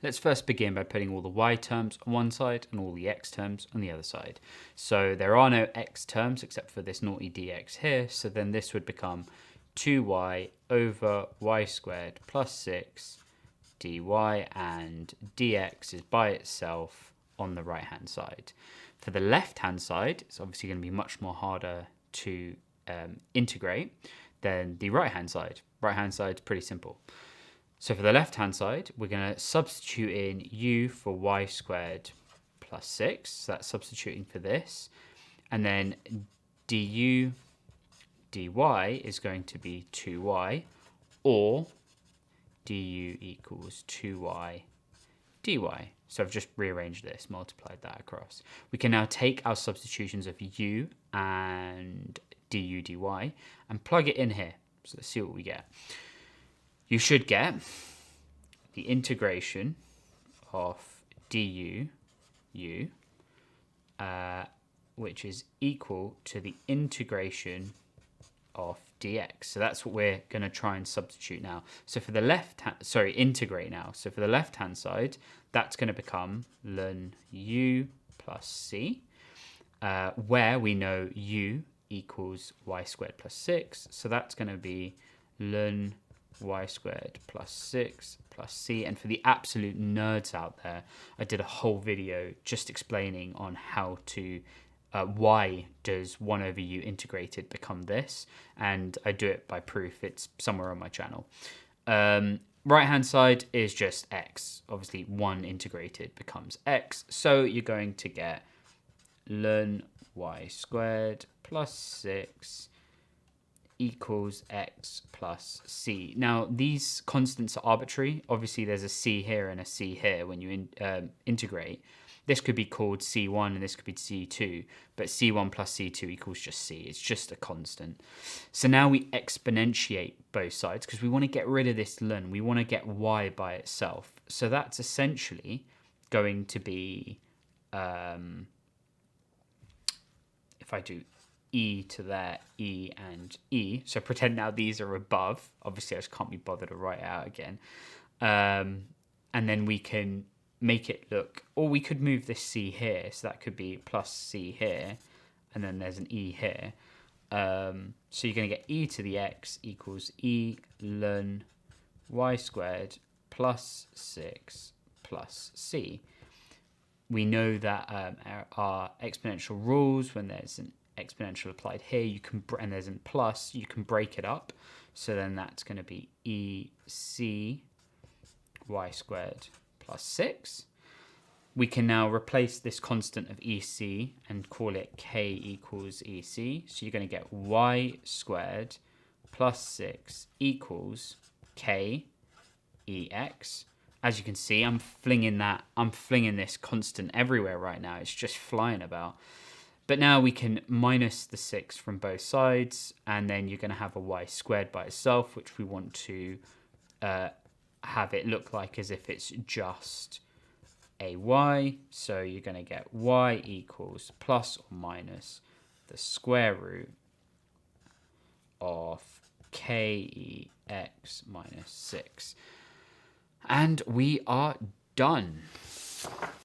Let's first begin by putting all the y terms on one side and all the x terms on the other side. So there are no x terms except for this naughty dx here, so then this would become 2y over y squared plus 6 dy, and dx is by itself on the right hand side. For the left hand side, it's obviously going to be much more harder to integrate than the right hand side. Right hand side is pretty simple. So for the left hand side, we're going to substitute in u for y squared plus 6. So that's substituting for this. And then du dy is going to be 2y, or du equals 2y dy. So I've just rearranged this, multiplied that across. We can now take our substitutions of u and du dy and plug it in here. So let's see what we get. You should get the integration of du u, which is equal to the integration of dx. So that's what we're going to try and substitute now. So for the integrate now. So for the left hand side, that's going to become ln u plus c, where we know u equals y squared plus 6. So that's going to be ln y squared plus 6 plus c. And for the absolute nerds out there, I did a whole video just explaining on how to why does 1 over u integrated become this, and I do it by proof. It's somewhere on my channel. Right hand side is just x. Obviously 1 integrated becomes x, so you're going to get ln y squared plus 6 equals x plus c. Now these constants are arbitrary. Obviously there's a c here and a c here when you integrate. This could be called c1 and this could be c2, but c1 plus c2 equals just c. It's just a constant. So now we exponentiate both sides because we want to get rid of this ln. We want to get y by itself. So that's essentially going to be, if I do e to there, e and e. So pretend now these are above. Obviously, I just can't be bothered to write it out again. And then we can make it look, or we could move this c here. So that could be plus c here. And then there's an e here. So you're going to get e to the x equals e ln y squared plus 6 plus c. We know that our exponential rules, when there's an exponential applied here, you can, and there's a plus, you can break it up. So then that's going to be ec y squared plus 6. We can now replace this constant of ec and call it k equals ec. So you're going to get y squared plus 6 equals k ex. As you can see, I'm flinging this constant everywhere right now. It's just flying about. But now we can minus the 6 from both sides, and then you're going to have a y squared by itself, which we want to have it look like as if it's just a y. So you're going to get y equals plus or minus the square root of kex minus 6. And we are done.